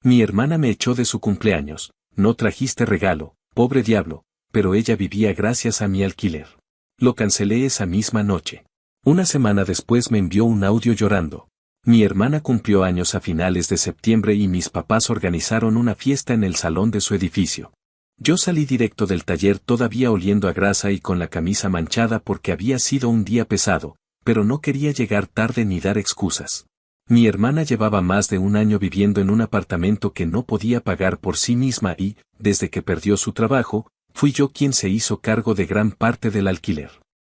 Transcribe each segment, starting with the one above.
Mi hermana me echó de su cumpleaños, no trajiste regalo, pobre diablo, pero ella vivía gracias a mi alquiler. Lo cancelé esa misma noche. Una semana después me envió un audio llorando. Mi hermana cumplió años a finales de septiembre y mis papás organizaron una fiesta en el salón de su edificio. Yo salí directo del taller todavía oliendo a grasa y con la camisa manchada porque había sido un día pesado, pero no quería llegar tarde ni dar excusas. Mi hermana llevaba más de un año viviendo en un apartamento que no podía pagar por sí misma y, desde que perdió su trabajo, fui yo quien se hizo cargo de gran parte del alquiler.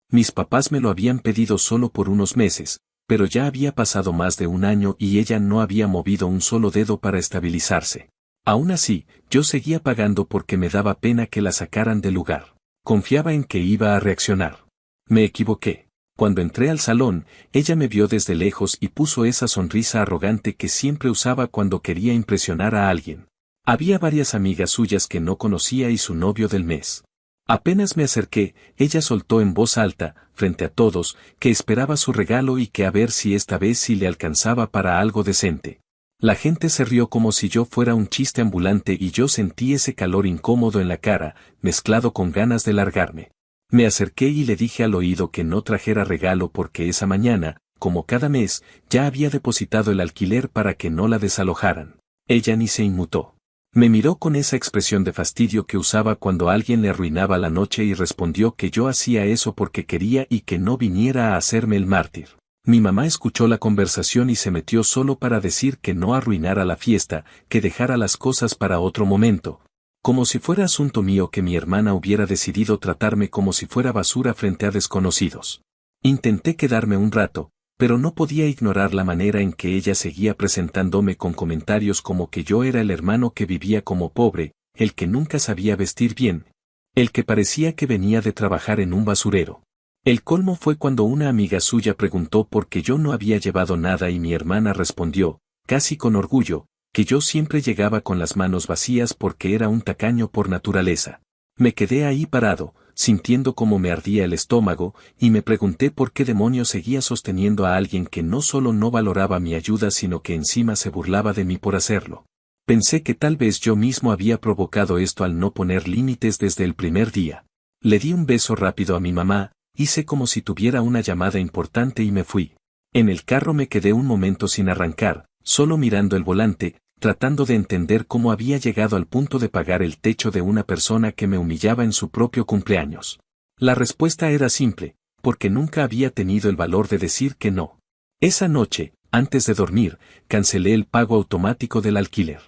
Mis papás me lo habían pedido solo por unos meses, pero ya había pasado más de un año y ella no había movido un solo dedo para estabilizarse. Aún así, yo seguía pagando porque me daba pena que la sacaran del lugar. Confiaba en que iba a reaccionar. Me equivoqué. Cuando entré al salón, ella me vio desde lejos y puso esa sonrisa arrogante que siempre usaba cuando quería impresionar a alguien. Había varias amigas suyas que no conocía y su novio del mes. Apenas me acerqué, ella soltó en voz alta, frente a todos, que esperaba su regalo y que a ver si esta vez sí le alcanzaba para algo decente. La gente se rió como si yo fuera un chiste ambulante y yo sentí ese calor incómodo en la cara, mezclado con ganas de largarme. Me acerqué y le dije al oído que no trajera regalo porque esa mañana, como cada mes, ya había depositado el alquiler para que no la desalojaran. Ella ni se inmutó. Me miró con esa expresión de fastidio que usaba cuando alguien le arruinaba la noche y respondió que yo hacía eso porque quería y que no viniera a hacerme el mártir. Mi mamá escuchó la conversación y se metió solo para decir que no arruinara la fiesta, que dejara las cosas para otro momento. Como si fuera asunto mío que mi hermana hubiera decidido tratarme como si fuera basura frente a desconocidos. Intenté quedarme un rato, pero no podía ignorar la manera en que ella seguía presentándome con comentarios como que yo era el hermano que vivía como pobre, el que nunca sabía vestir bien, el que parecía que venía de trabajar en un basurero. El colmo fue cuando una amiga suya preguntó por qué yo no había llevado nada y mi hermana respondió, casi con orgullo, que yo siempre llegaba con las manos vacías porque era un tacaño por naturaleza. Me quedé ahí parado, sintiendo como me ardía el estómago, y me pregunté por qué demonios seguía sosteniendo a alguien que no solo no valoraba mi ayuda sino que encima se burlaba de mí por hacerlo. Pensé que tal vez yo mismo había provocado esto al no poner límites desde el primer día. Le di un beso rápido a mi mamá, hice como si tuviera una llamada importante y me fui. En el carro me quedé un momento sin arrancar, solo mirando el volante, tratando de entender cómo había llegado al punto de pagar el techo de una persona que me humillaba en su propio cumpleaños. La respuesta era simple, porque nunca había tenido el valor de decir que no. Esa noche, antes de dormir, cancelé el pago automático del alquiler.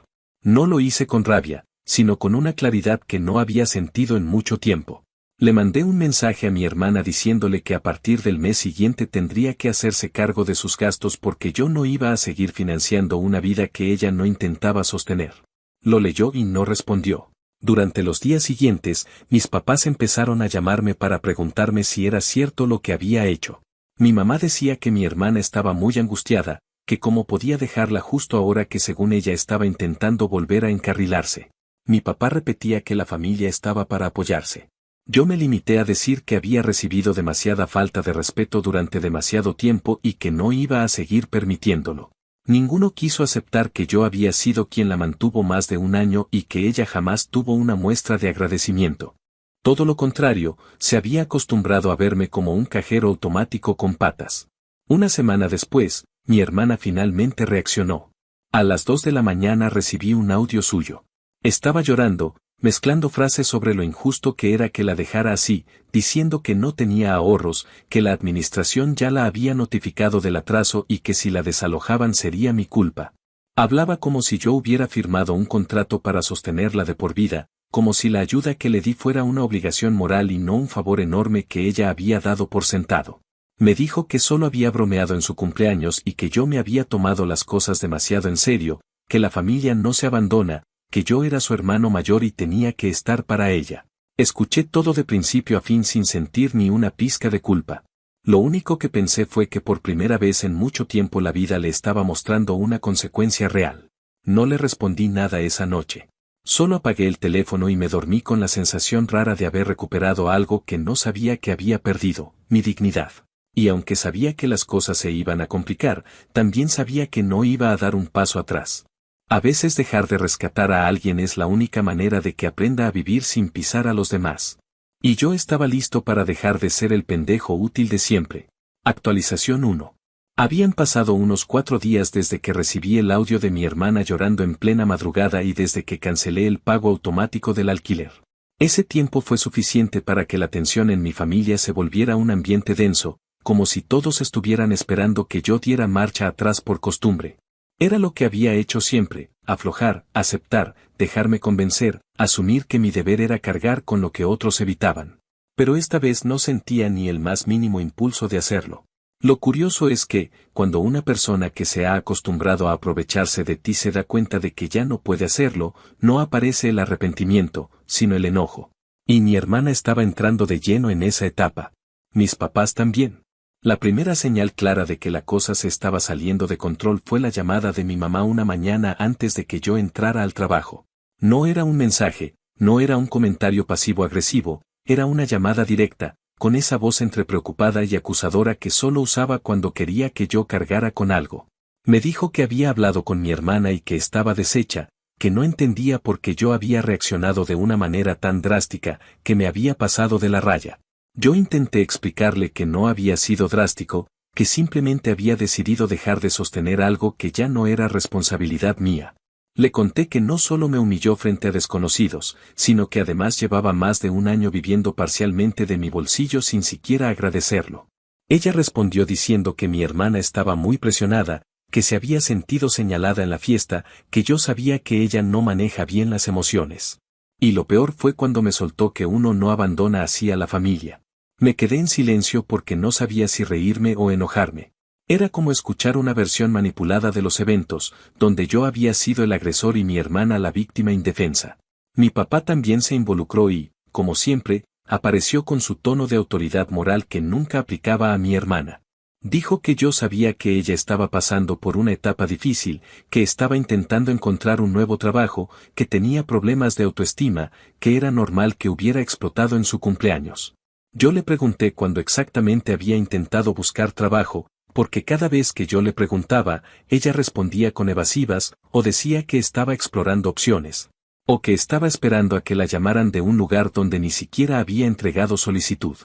No lo hice con rabia, sino con una claridad que no había sentido en mucho tiempo. Le mandé un mensaje a mi hermana diciéndole que a partir del mes siguiente tendría que hacerse cargo de sus gastos porque yo no iba a seguir financiando una vida que ella no intentaba sostener. Lo leyó y no respondió. Durante los días siguientes, mis papás empezaron a llamarme para preguntarme si era cierto lo que había hecho. Mi mamá decía que mi hermana estaba muy angustiada, que cómo podía dejarla justo ahora que según ella estaba intentando volver a encarrilarse. Mi papá repetía que la familia estaba para apoyarse. Yo me limité a decir que había recibido demasiada falta de respeto durante demasiado tiempo y que no iba a seguir permitiéndolo. Ninguno quiso aceptar que yo había sido quien la mantuvo más de un año y que ella jamás tuvo una muestra de agradecimiento. Todo lo contrario, se había acostumbrado a verme como un cajero automático con patas. Una semana después, mi hermana finalmente reaccionó. A las 2 de la mañana recibí un audio suyo. Estaba llorando, mezclando frases sobre lo injusto que era que la dejara así, diciendo que no tenía ahorros, que la administración ya la había notificado del atraso y que si la desalojaban sería mi culpa. Hablaba como si yo hubiera firmado un contrato para sostenerla de por vida, como si la ayuda que le di fuera una obligación moral y no un favor enorme que ella había dado por sentado. Me dijo que solo había bromeado en su cumpleaños y que yo me había tomado las cosas demasiado en serio, que la familia no se abandona, que yo era su hermano mayor y tenía que estar para ella. Escuché todo de principio a fin sin sentir ni una pizca de culpa. Lo único que pensé fue que por primera vez en mucho tiempo la vida le estaba mostrando una consecuencia real. No le respondí nada esa noche. Solo apagué el teléfono y me dormí con la sensación rara de haber recuperado algo que no sabía que había perdido, mi dignidad. Y aunque sabía que las cosas se iban a complicar, también sabía que no iba a dar un paso atrás. A veces dejar de rescatar a alguien es la única manera de que aprenda a vivir sin pisar a los demás. Y yo estaba listo para dejar de ser el pendejo útil de siempre. Actualización 1. Habían pasado unos 4 días desde que recibí el audio de mi hermana llorando en plena madrugada y desde que cancelé el pago automático del alquiler. Ese tiempo fue suficiente para que la tensión en mi familia se volviera un ambiente denso, como si todos estuvieran esperando que yo diera marcha atrás por costumbre. Era lo que había hecho siempre, aflojar, aceptar, dejarme convencer, asumir que mi deber era cargar con lo que otros evitaban. Pero esta vez no sentía ni el más mínimo impulso de hacerlo. Lo curioso es que, cuando una persona que se ha acostumbrado a aprovecharse de ti se da cuenta de que ya no puede hacerlo, no aparece el arrepentimiento, sino el enojo. Y mi hermana estaba entrando de lleno en esa etapa. Mis papás también. La primera señal clara de que la cosa se estaba saliendo de control fue la llamada de mi mamá una mañana antes de que yo entrara al trabajo. No era un mensaje, no era un comentario pasivo-agresivo, era una llamada directa, con esa voz entre preocupada y acusadora que solo usaba cuando quería que yo cargara con algo. Me dijo que había hablado con mi hermana y que estaba deshecha, que no entendía por qué yo había reaccionado de una manera tan drástica, que me había pasado de la raya. Yo intenté explicarle que no había sido drástico, que simplemente había decidido dejar de sostener algo que ya no era responsabilidad mía. Le conté que no solo me humilló frente a desconocidos, sino que además llevaba más de un año viviendo parcialmente de mi bolsillo sin siquiera agradecerlo. Ella respondió diciendo que mi hermana estaba muy presionada, que se había sentido señalada en la fiesta, que yo sabía que ella no maneja bien las emociones. Y lo peor fue cuando me soltó que uno no abandona así a la familia. Me quedé en silencio porque no sabía si reírme o enojarme. Era como escuchar una versión manipulada de los eventos, donde yo había sido el agresor y mi hermana la víctima indefensa. Mi papá también se involucró y, como siempre, apareció con su tono de autoridad moral que nunca aplicaba a mi hermana. Dijo que yo sabía que ella estaba pasando por una etapa difícil, que estaba intentando encontrar un nuevo trabajo, que tenía problemas de autoestima, que era normal que hubiera explotado en su cumpleaños. Yo le pregunté cuándo exactamente había intentado buscar trabajo, porque cada vez que yo le preguntaba, ella respondía con evasivas, o decía que estaba explorando opciones, o que estaba esperando a que la llamaran de un lugar donde ni siquiera había entregado solicitud.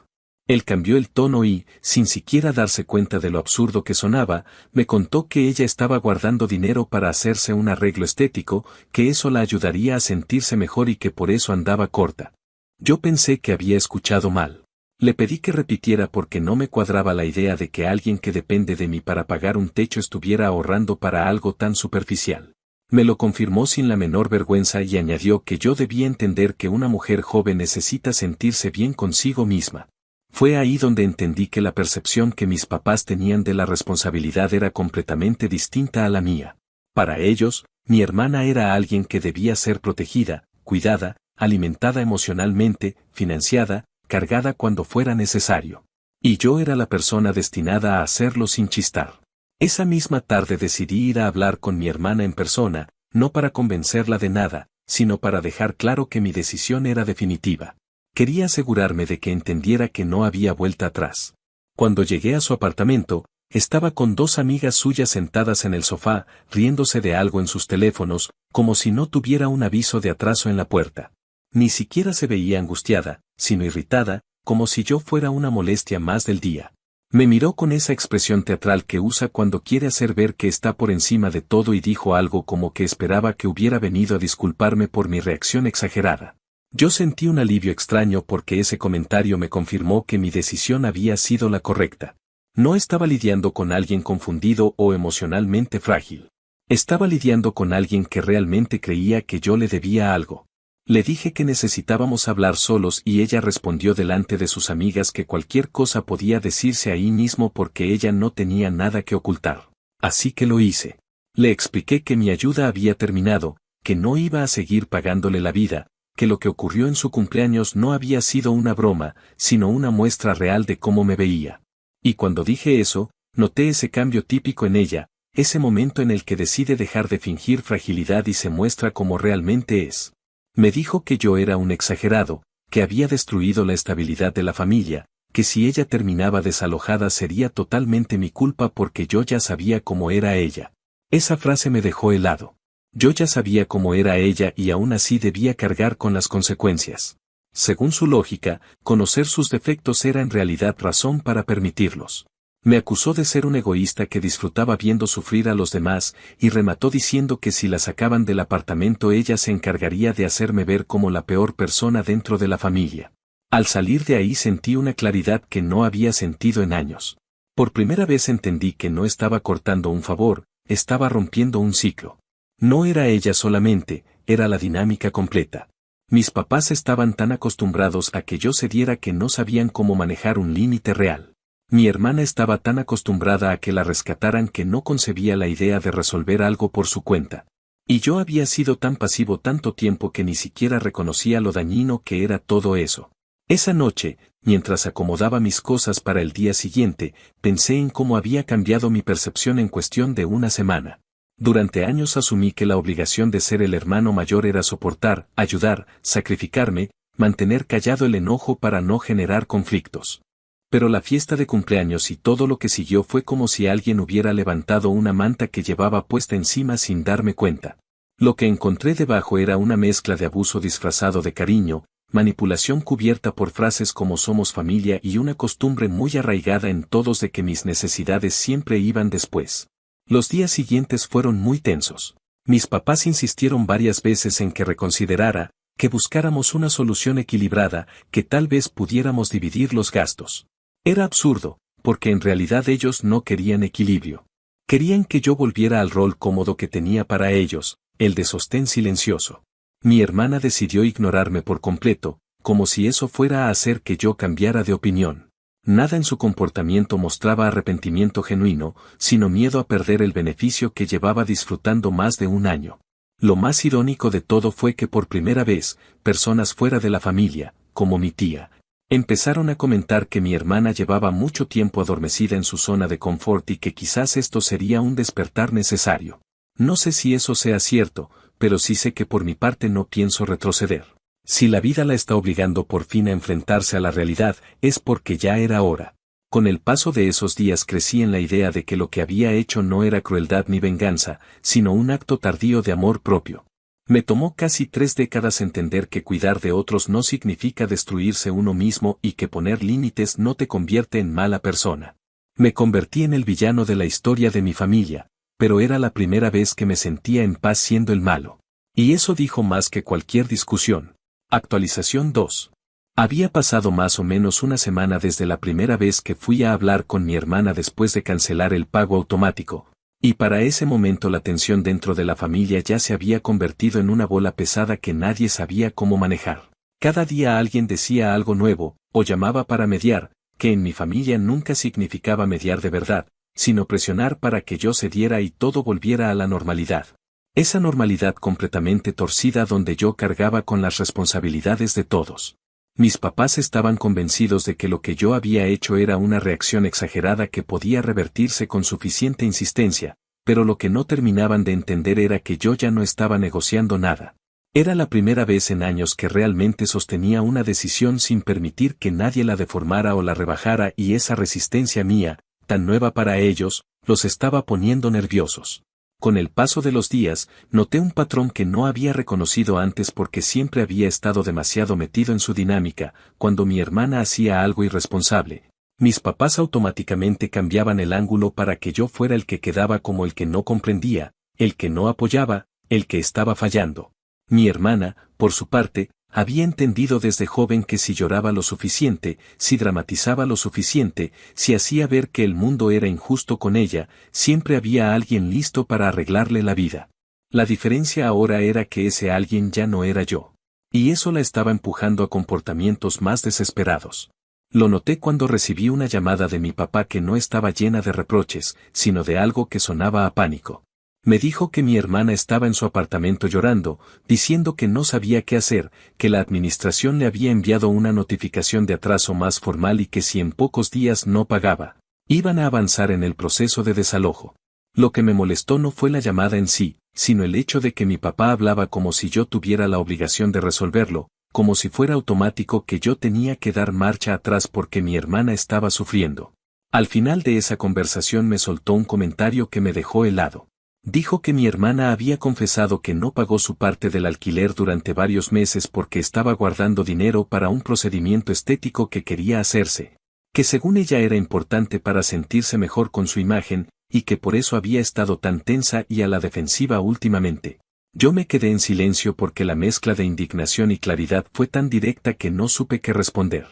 Él cambió el tono y, sin siquiera darse cuenta de lo absurdo que sonaba, me contó que ella estaba guardando dinero para hacerse un arreglo estético, que eso la ayudaría a sentirse mejor y que por eso andaba corta. Yo pensé que había escuchado mal. Le pedí que repitiera porque no me cuadraba la idea de que alguien que depende de mí para pagar un techo estuviera ahorrando para algo tan superficial. Me lo confirmó sin la menor vergüenza y añadió que yo debía entender que una mujer joven necesita sentirse bien consigo misma. Fue ahí donde entendí que la percepción que mis papás tenían de la responsabilidad era completamente distinta a la mía. Para ellos, mi hermana era alguien que debía ser protegida, cuidada, alimentada emocionalmente, financiada, cargada cuando fuera necesario. Y yo era la persona destinada a hacerlo sin chistar. Esa misma tarde decidí ir a hablar con mi hermana en persona, no para convencerla de nada, sino para dejar claro que mi decisión era definitiva. Quería asegurarme de que entendiera que no había vuelta atrás. Cuando llegué a su apartamento, estaba con 2 amigas suyas sentadas en el sofá, riéndose de algo en sus teléfonos, como si no tuviera un aviso de atraso en la puerta. Ni siquiera se veía angustiada, sino irritada, como si yo fuera una molestia más del día. Me miró con esa expresión teatral que usa cuando quiere hacer ver que está por encima de todo y dijo algo como que esperaba que hubiera venido a disculparme por mi reacción exagerada. Yo sentí un alivio extraño porque ese comentario me confirmó que mi decisión había sido la correcta. No estaba lidiando con alguien confundido o emocionalmente frágil. Estaba lidiando con alguien que realmente creía que yo le debía algo. Le dije que necesitábamos hablar solos y ella respondió delante de sus amigas que cualquier cosa podía decirse ahí mismo porque ella no tenía nada que ocultar. Así que lo hice. Le expliqué que mi ayuda había terminado, que no iba a seguir pagándole la vida, que lo que ocurrió en su cumpleaños no había sido una broma, sino una muestra real de cómo me veía. Y cuando dije eso, noté ese cambio típico en ella, ese momento en el que decide dejar de fingir fragilidad y se muestra como realmente es. Me dijo que yo era un exagerado, que había destruido la estabilidad de la familia, que si ella terminaba desalojada sería totalmente mi culpa porque yo ya sabía cómo era ella. Esa frase me dejó helado. Yo ya sabía cómo era ella y aún así debía cargar con las consecuencias. Según su lógica, conocer sus defectos era en realidad razón para permitirlos. Me acusó de ser un egoísta que disfrutaba viendo sufrir a los demás, y remató diciendo que si la sacaban del apartamento ella se encargaría de hacerme ver como la peor persona dentro de la familia. Al salir de ahí sentí una claridad que no había sentido en años. Por primera vez entendí que no estaba cortando un favor, estaba rompiendo un ciclo. No era ella solamente, era la dinámica completa. Mis papás estaban tan acostumbrados a que yo cediera que no sabían cómo manejar un límite real. Mi hermana estaba tan acostumbrada a que la rescataran que no concebía la idea de resolver algo por su cuenta. Y yo había sido tan pasivo tanto tiempo que ni siquiera reconocía lo dañino que era todo eso. Esa noche, mientras acomodaba mis cosas para el día siguiente, pensé en cómo había cambiado mi percepción en cuestión de una semana. Durante años asumí que la obligación de ser el hermano mayor era soportar, ayudar, sacrificarme, mantener callado el enojo para no generar conflictos. Pero la fiesta de cumpleaños y todo lo que siguió fue como si alguien hubiera levantado una manta que llevaba puesta encima sin darme cuenta. Lo que encontré debajo era una mezcla de abuso disfrazado de cariño, manipulación cubierta por frases como somos familia y una costumbre muy arraigada en todos de que mis necesidades siempre iban después. Los días siguientes fueron muy tensos. Mis papás insistieron varias veces en que reconsiderara, que buscáramos una solución equilibrada, que tal vez pudiéramos dividir los gastos. Era absurdo, porque en realidad ellos no querían equilibrio. Querían que yo volviera al rol cómodo que tenía para ellos, el de sostén silencioso. Mi hermana decidió ignorarme por completo, como si eso fuera a hacer que yo cambiara de opinión. Nada en su comportamiento mostraba arrepentimiento genuino, sino miedo a perder el beneficio que llevaba disfrutando más de un año. Lo más irónico de todo fue que por primera vez, personas fuera de la familia, como mi tía, empezaron a comentar que mi hermana llevaba mucho tiempo adormecida en su zona de confort y que quizás esto sería un despertar necesario. No sé si eso sea cierto, pero sí sé que por mi parte no pienso retroceder. Si la vida la está obligando por fin a enfrentarse a la realidad, es porque ya era hora. Con el paso de esos días crecí en la idea de que lo que había hecho no era crueldad ni venganza, sino un acto tardío de amor propio. Me tomó casi 3 décadas entender que cuidar de otros no significa destruirse uno mismo y que poner límites no te convierte en mala persona. Me convertí en el villano de la historia de mi familia, pero era la primera vez que me sentía en paz siendo el malo. Y eso dijo más que cualquier discusión. Actualización 2. Había pasado más o menos una semana desde la primera vez que fui a hablar con mi hermana después de cancelar el pago automático, y para ese momento la tensión dentro de la familia ya se había convertido en una bola pesada que nadie sabía cómo manejar. Cada día alguien decía algo nuevo, o llamaba para mediar, que en mi familia nunca significaba mediar de verdad, sino presionar para que yo cediera y todo volviera a la normalidad. Esa normalidad completamente torcida donde yo cargaba con las responsabilidades de todos. Mis papás estaban convencidos de que lo que yo había hecho era una reacción exagerada que podía revertirse con suficiente insistencia, pero lo que no terminaban de entender era que yo ya no estaba negociando nada. Era la primera vez en años que realmente sostenía una decisión sin permitir que nadie la deformara o la rebajara y esa resistencia mía, tan nueva para ellos, los estaba poniendo nerviosos. Con el paso de los días, noté un patrón que no había reconocido antes porque siempre había estado demasiado metido en su dinámica. Cuando mi hermana hacía algo irresponsable, mis papás automáticamente cambiaban el ángulo para que yo fuera el que quedaba como el que no comprendía, el que no apoyaba, el que estaba fallando. Mi hermana, por su parte, había entendido desde joven que si lloraba lo suficiente, si dramatizaba lo suficiente, si hacía ver que el mundo era injusto con ella, siempre había alguien listo para arreglarle la vida. La diferencia ahora era que ese alguien ya no era yo. Y eso la estaba empujando a comportamientos más desesperados. Lo noté cuando recibí una llamada de mi papá que no estaba llena de reproches, sino de algo que sonaba a pánico. Me dijo que mi hermana estaba en su apartamento llorando, diciendo que no sabía qué hacer, que la administración le había enviado una notificación de atraso más formal y que si en pocos días no pagaba, iban a avanzar en el proceso de desalojo. Lo que me molestó no fue la llamada en sí, sino el hecho de que mi papá hablaba como si yo tuviera la obligación de resolverlo, como si fuera automático que yo tenía que dar marcha atrás porque mi hermana estaba sufriendo. Al final de esa conversación me soltó un comentario que me dejó helado. Dijo que mi hermana había confesado que no pagó su parte del alquiler durante varios meses porque estaba guardando dinero para un procedimiento estético que quería hacerse, que según ella era importante para sentirse mejor con su imagen, y que por eso había estado tan tensa y a la defensiva últimamente. Yo me quedé en silencio porque la mezcla de indignación y claridad fue tan directa que no supe qué responder.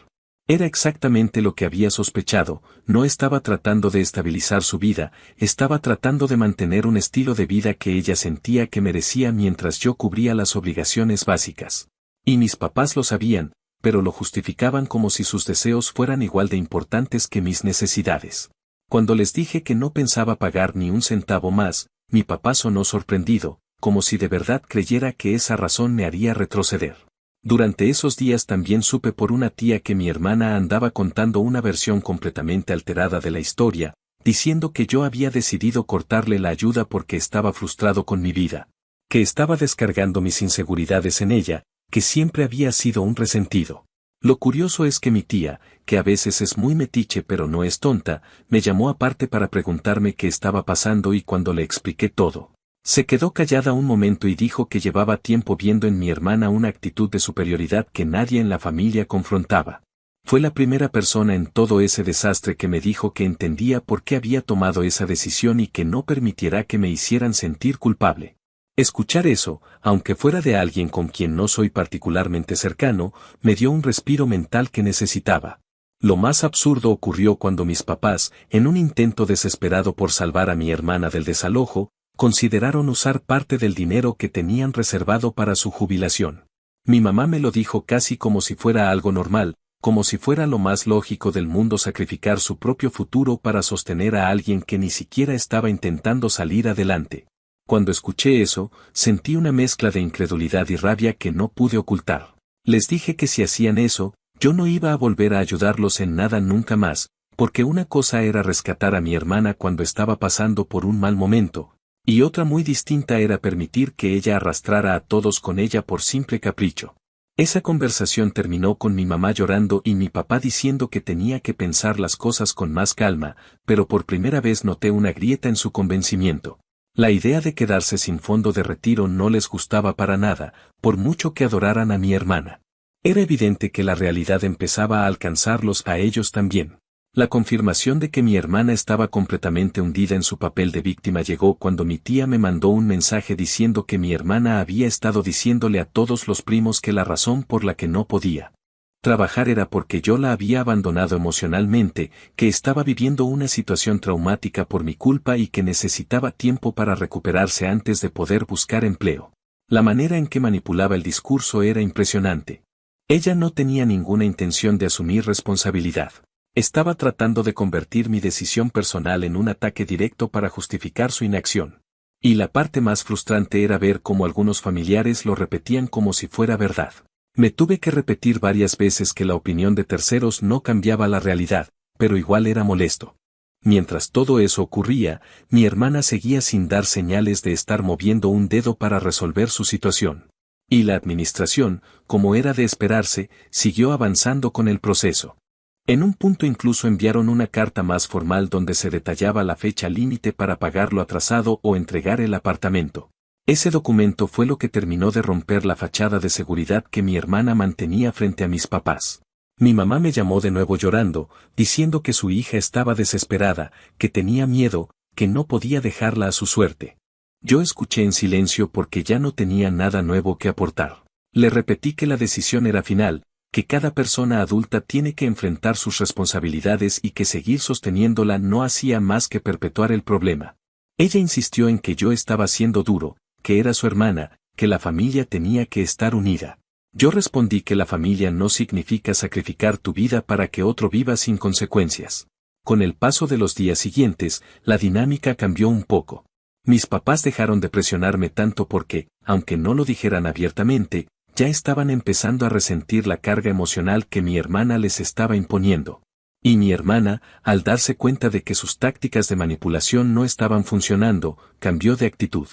Era exactamente lo que había sospechado, no estaba tratando de estabilizar su vida, estaba tratando de mantener un estilo de vida que ella sentía que merecía mientras yo cubría las obligaciones básicas. Y mis papás lo sabían, pero lo justificaban como si sus deseos fueran igual de importantes que mis necesidades. Cuando les dije que no pensaba pagar ni un centavo más, mi papá sonó sorprendido, como si de verdad creyera que esa razón me haría retroceder. Durante esos días también supe por una tía que mi hermana andaba contando una versión completamente alterada de la historia, diciendo que yo había decidido cortarle la ayuda porque estaba frustrado con mi vida, que estaba descargando mis inseguridades en ella, que siempre había sido un resentido. Lo curioso es que mi tía, que a veces es muy metiche pero no es tonta, me llamó aparte para preguntarme qué estaba pasando y cuando le expliqué todo, se quedó callada un momento y dijo que llevaba tiempo viendo en mi hermana una actitud de superioridad que nadie en la familia confrontaba. Fue la primera persona en todo ese desastre que me dijo que entendía por qué había tomado esa decisión y que no permitiera que me hicieran sentir culpable. Escuchar eso, aunque fuera de alguien con quien no soy particularmente cercano, me dio un respiro mental que necesitaba. Lo más absurdo ocurrió cuando mis papás, en un intento desesperado por salvar a mi hermana del desalojo, consideraron usar parte del dinero que tenían reservado para su jubilación. Mi mamá me lo dijo casi como si fuera algo normal, como si fuera lo más lógico del mundo sacrificar su propio futuro para sostener a alguien que ni siquiera estaba intentando salir adelante. Cuando escuché eso, sentí una mezcla de incredulidad y rabia que no pude ocultar. Les dije que si hacían eso, yo no iba a volver a ayudarlos en nada nunca más, porque una cosa era rescatar a mi hermana cuando estaba pasando por un mal momento, y otra muy distinta era permitir que ella arrastrara a todos con ella por simple capricho. Esa conversación terminó con mi mamá llorando y mi papá diciendo que tenía que pensar las cosas con más calma, pero por primera vez noté una grieta en su convencimiento. La idea de quedarse sin fondo de retiro no les gustaba para nada, por mucho que adoraran a mi hermana. Era evidente que la realidad empezaba a alcanzarlos a ellos también. La confirmación de que mi hermana estaba completamente hundida en su papel de víctima llegó cuando mi tía me mandó un mensaje diciendo que mi hermana había estado diciéndole a todos los primos que la razón por la que no podía trabajar era porque yo la había abandonado emocionalmente, que estaba viviendo una situación traumática por mi culpa y que necesitaba tiempo para recuperarse antes de poder buscar empleo. La manera en que manipulaba el discurso era impresionante. Ella no tenía ninguna intención de asumir responsabilidad. Estaba tratando de convertir mi decisión personal en un ataque directo para justificar su inacción. Y la parte más frustrante era ver cómo algunos familiares lo repetían como si fuera verdad. Me tuve que repetir varias veces que la opinión de terceros no cambiaba la realidad, pero igual era molesto. Mientras todo eso ocurría, mi hermana seguía sin dar señales de estar moviendo un dedo para resolver su situación. Y la administración, como era de esperarse, siguió avanzando con el proceso. En un punto incluso enviaron una carta más formal donde se detallaba la fecha límite para pagar lo atrasado o entregar el apartamento. Ese documento fue lo que terminó de romper la fachada de seguridad que mi hermana mantenía frente a mis papás. Mi mamá me llamó de nuevo llorando, diciendo que su hija estaba desesperada, que tenía miedo, que no podía dejarla a su suerte. Yo escuché en silencio porque ya no tenía nada nuevo que aportar. Le repetí que la decisión era final, que cada persona adulta tiene que enfrentar sus responsabilidades y que seguir sosteniéndola no hacía más que perpetuar el problema. Ella insistió en que yo estaba siendo duro, que era su hermana, que la familia tenía que estar unida. Yo respondí que la familia no significa sacrificar tu vida para que otro viva sin consecuencias. Con el paso de los días siguientes, la dinámica cambió un poco. Mis papás dejaron de presionarme tanto porque, aunque no lo dijeran abiertamente, ya estaban empezando a resentir la carga emocional que mi hermana les estaba imponiendo. Y mi hermana, al darse cuenta de que sus tácticas de manipulación no estaban funcionando, cambió de actitud.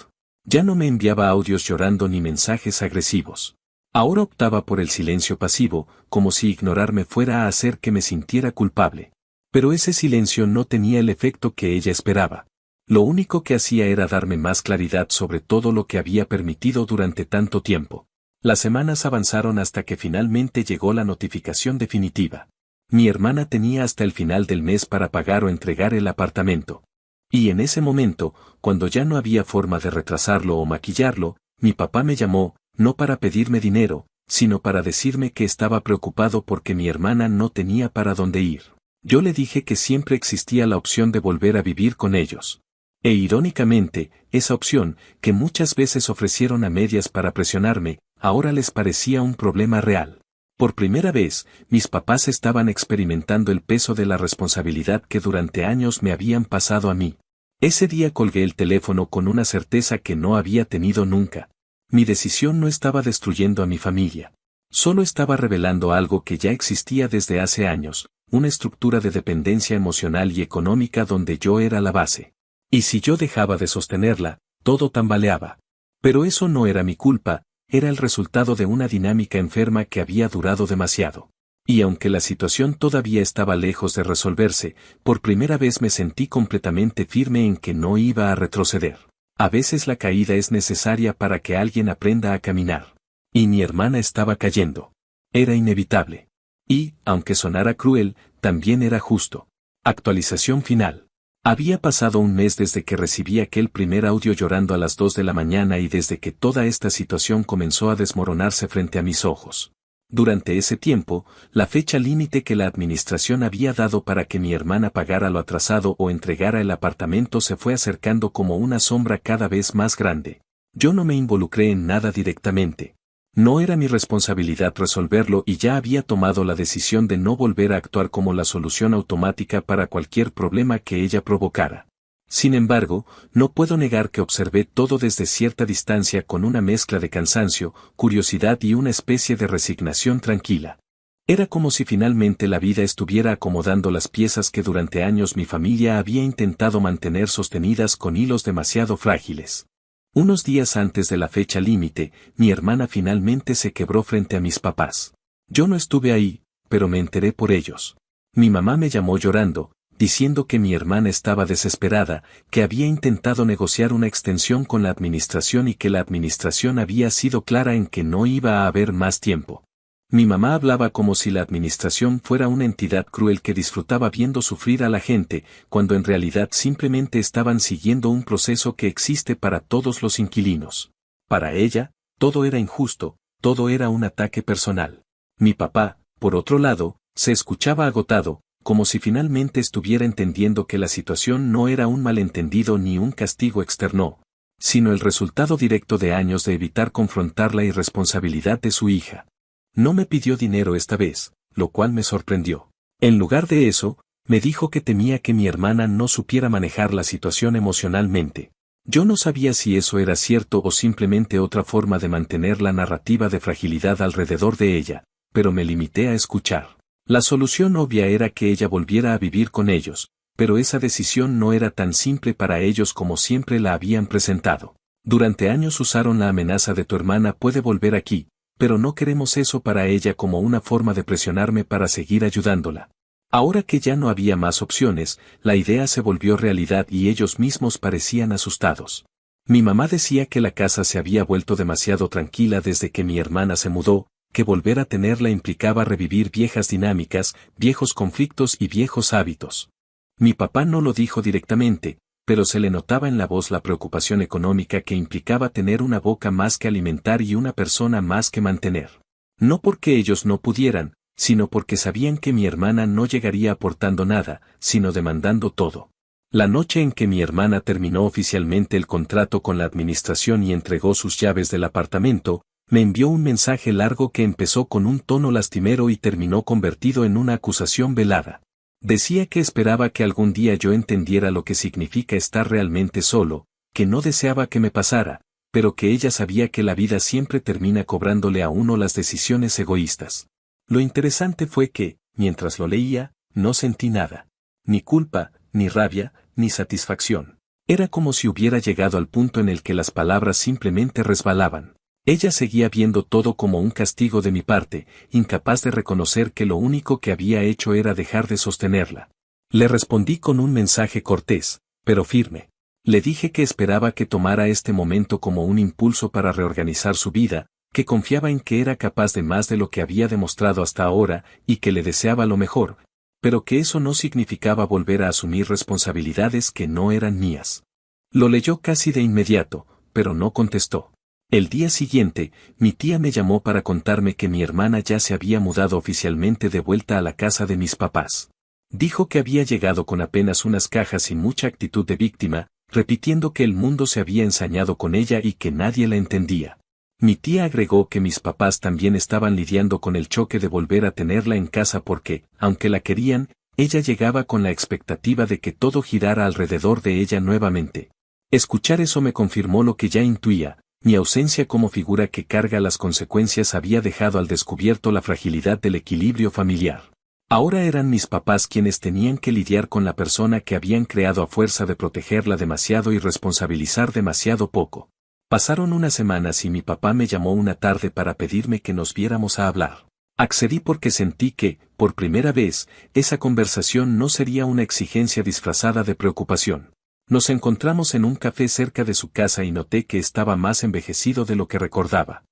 Ya no me enviaba audios llorando ni mensajes agresivos. Ahora optaba por el silencio pasivo, como si ignorarme fuera a hacer que me sintiera culpable. Pero ese silencio no tenía el efecto que ella esperaba. Lo único que hacía era darme más claridad sobre todo lo que había permitido durante tanto tiempo. Las semanas avanzaron hasta que finalmente llegó la notificación definitiva. Mi hermana tenía hasta el final del mes para pagar o entregar el apartamento. Y en ese momento, cuando ya no había forma de retrasarlo o maquillarlo, mi papá me llamó, no para pedirme dinero, sino para decirme que estaba preocupado porque mi hermana no tenía para dónde ir. Yo le dije que siempre existía la opción de volver a vivir con ellos. E irónicamente, esa opción, que muchas veces ofrecieron a medias para presionarme, ahora les parecía un problema real. Por primera vez, mis papás estaban experimentando el peso de la responsabilidad que durante años me habían pasado a mí. Ese día colgué el teléfono con una certeza que no había tenido nunca. Mi decisión no estaba destruyendo a mi familia. Solo estaba revelando algo que ya existía desde hace años, una estructura de dependencia emocional y económica donde yo era la base. Y si yo dejaba de sostenerla, todo tambaleaba. Pero eso no era mi culpa, era el resultado de una dinámica enferma que había durado demasiado. Y aunque la situación todavía estaba lejos de resolverse, por primera vez me sentí completamente firme en que no iba a retroceder. A veces la caída es necesaria para que alguien aprenda a caminar. Y mi hermana estaba cayendo. Era inevitable. Y, aunque sonara cruel, también era justo. Actualización final. Había pasado un mes desde que recibí aquel primer audio llorando a las 2 de la mañana y desde que toda esta situación comenzó a desmoronarse frente a mis ojos. Durante ese tiempo, la fecha límite que la administración había dado para que mi hermana pagara lo atrasado o entregara el apartamento se fue acercando como una sombra cada vez más grande. Yo no me involucré en nada directamente. No era mi responsabilidad resolverlo y ya había tomado la decisión de no volver a actuar como la solución automática para cualquier problema que ella provocara. Sin embargo, no puedo negar que observé todo desde cierta distancia con una mezcla de cansancio, curiosidad y una especie de resignación tranquila. Era como si finalmente la vida estuviera acomodando las piezas que durante años mi familia había intentado mantener sostenidas con hilos demasiado frágiles. Unos días antes de la fecha límite, mi hermana finalmente se quebró frente a mis papás. Yo no estuve ahí, pero me enteré por ellos. Mi mamá me llamó llorando, diciendo que mi hermana estaba desesperada, que había intentado negociar una extensión con la administración y que la administración había sido clara en que no iba a haber más tiempo. Mi mamá hablaba como si la administración fuera una entidad cruel que disfrutaba viendo sufrir a la gente, cuando en realidad simplemente estaban siguiendo un proceso que existe para todos los inquilinos. Para ella, todo era injusto, todo era un ataque personal. Mi papá, por otro lado, se escuchaba agotado, como si finalmente estuviera entendiendo que la situación no era un malentendido ni un castigo externo, sino el resultado directo de años de evitar confrontar la irresponsabilidad de su hija. No me pidió dinero esta vez, lo cual me sorprendió. En lugar de eso, me dijo que temía que mi hermana no supiera manejar la situación emocionalmente. Yo no sabía si eso era cierto o simplemente otra forma de mantener la narrativa de fragilidad alrededor de ella, pero me limité a escuchar. La solución obvia era que ella volviera a vivir con ellos, pero esa decisión no era tan simple para ellos como siempre la habían presentado. Durante años usaron la amenaza de tu hermana puede volver aquí, pero no queremos eso para ella como una forma de presionarme para seguir ayudándola. Ahora que ya no había más opciones, la idea se volvió realidad y ellos mismos parecían asustados. Mi mamá decía que la casa se había vuelto demasiado tranquila desde que mi hermana se mudó, que volver a tenerla implicaba revivir viejas dinámicas, viejos conflictos y viejos hábitos. Mi papá no lo dijo directamente, pero se le notaba en la voz la preocupación económica que implicaba tener una boca más que alimentar y una persona más que mantener. No porque ellos no pudieran, sino porque sabían que mi hermana no llegaría aportando nada, sino demandando todo. La noche en que mi hermana terminó oficialmente el contrato con la administración y entregó sus llaves del apartamento, me envió un mensaje largo que empezó con un tono lastimero y terminó convertido en una acusación velada. Decía que esperaba que algún día yo entendiera lo que significa estar realmente solo, que no deseaba que me pasara, pero que ella sabía que la vida siempre termina cobrándole a uno las decisiones egoístas. Lo interesante fue que, mientras lo leía, no sentí nada. Ni culpa, ni rabia, ni satisfacción. Era como si hubiera llegado al punto en el que las palabras simplemente resbalaban. Ella seguía viendo todo como un castigo de mi parte, incapaz de reconocer que lo único que había hecho era dejar de sostenerla. Le respondí con un mensaje cortés, pero firme. Le dije que esperaba que tomara este momento como un impulso para reorganizar su vida, que confiaba en que era capaz de más de lo que había demostrado hasta ahora y que le deseaba lo mejor, pero que eso no significaba volver a asumir responsabilidades que no eran mías. Lo leyó casi de inmediato, pero no contestó. El día siguiente, mi tía me llamó para contarme que mi hermana ya se había mudado oficialmente de vuelta a la casa de mis papás. Dijo que había llegado con apenas unas cajas y mucha actitud de víctima, repitiendo que el mundo se había ensañado con ella y que nadie la entendía. Mi tía agregó que mis papás también estaban lidiando con el choque de volver a tenerla en casa porque, aunque la querían, ella llegaba con la expectativa de que todo girara alrededor de ella nuevamente. Escuchar eso me confirmó lo que ya intuía. Mi ausencia como figura que carga las consecuencias había dejado al descubierto la fragilidad del equilibrio familiar. Ahora eran mis papás quienes tenían que lidiar con la persona que habían creado a fuerza de protegerla demasiado y responsabilizar demasiado poco. Pasaron unas semanas y mi papá me llamó una tarde para pedirme que nos viéramos a hablar. Accedí porque sentí que, por primera vez, esa conversación no sería una exigencia disfrazada de preocupación. Nos encontramos en un café cerca de su casa y noté que estaba más envejecido de lo que recordaba.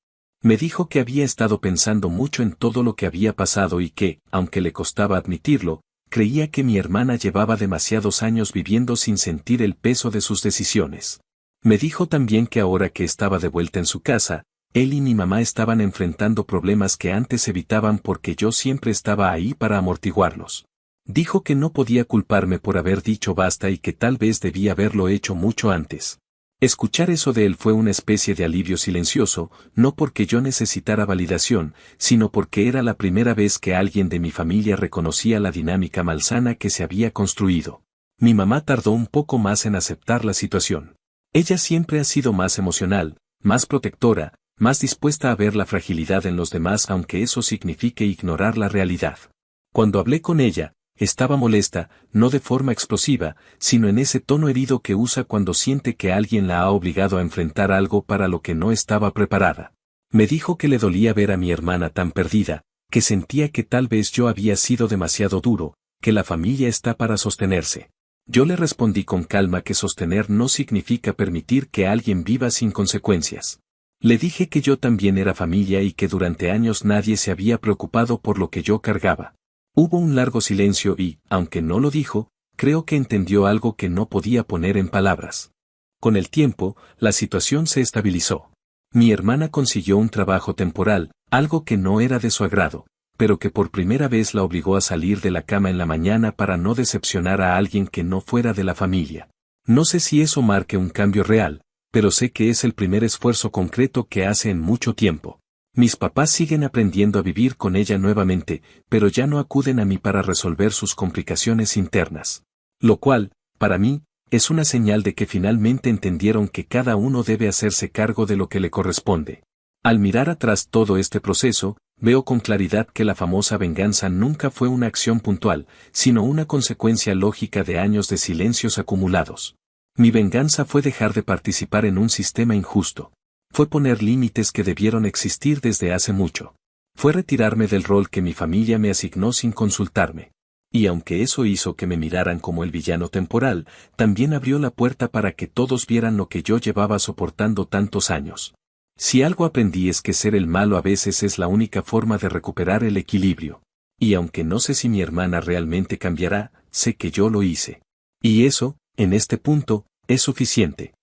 Me dijo que había estado pensando mucho en todo lo que había pasado y que, aunque le costaba admitirlo, creía que mi hermana llevaba demasiados años viviendo sin sentir el peso de sus decisiones. Me dijo también que ahora que estaba de vuelta en su casa, él y mi mamá estaban enfrentando problemas que antes evitaban porque yo siempre estaba ahí para amortiguarlos. Dijo que no podía culparme por haber dicho basta y que tal vez debía haberlo hecho mucho antes. Escuchar eso de él fue una especie de alivio silencioso, no porque yo necesitara validación, sino porque era la primera vez que alguien de mi familia reconocía la dinámica malsana que se había construido. Mi mamá tardó un poco más en aceptar la situación. Ella siempre ha sido más emocional, más protectora, más dispuesta a ver la fragilidad en los demás aunque eso signifique ignorar la realidad. Cuando hablé con ella, estaba molesta, no de forma explosiva, sino en ese tono herido que usa cuando siente que alguien la ha obligado a enfrentar algo para lo que no estaba preparada. Me dijo que le dolía ver a mi hermana tan perdida, que sentía que tal vez yo había sido demasiado duro, que la familia está para sostenerse. Yo le respondí con calma que sostener no significa permitir que alguien viva sin consecuencias. Le dije que yo también era familia y que durante años nadie se había preocupado por lo que yo cargaba. Hubo un largo silencio y, aunque no lo dijo, creo que entendió algo que no podía poner en palabras. Con el tiempo, la situación se estabilizó. Mi hermana consiguió un trabajo temporal, algo que no era de su agrado, pero que por primera vez la obligó a salir de la cama en la mañana para no decepcionar a alguien que no fuera de la familia. No sé si eso marque un cambio real, pero sé que es el primer esfuerzo concreto que hace en mucho tiempo. Mis papás siguen aprendiendo a vivir con ella nuevamente, pero ya no acuden a mí para resolver sus complicaciones internas. Lo cual, para mí, es una señal de que finalmente entendieron que cada uno debe hacerse cargo de lo que le corresponde. Al mirar atrás todo este proceso, veo con claridad que la famosa venganza nunca fue una acción puntual, sino una consecuencia lógica de años de silencios acumulados. Mi venganza fue dejar de participar en un sistema injusto. Fue poner límites que debieron existir desde hace mucho. Fue retirarme del rol que mi familia me asignó sin consultarme. Y aunque eso hizo que me miraran como el villano temporal, también abrió la puerta para que todos vieran lo que yo llevaba soportando tantos años. Si algo aprendí es que ser el malo a veces es la única forma de recuperar el equilibrio. Y aunque no sé si mi hermana realmente cambiará, sé que yo lo hice. Y eso, en este punto, es suficiente.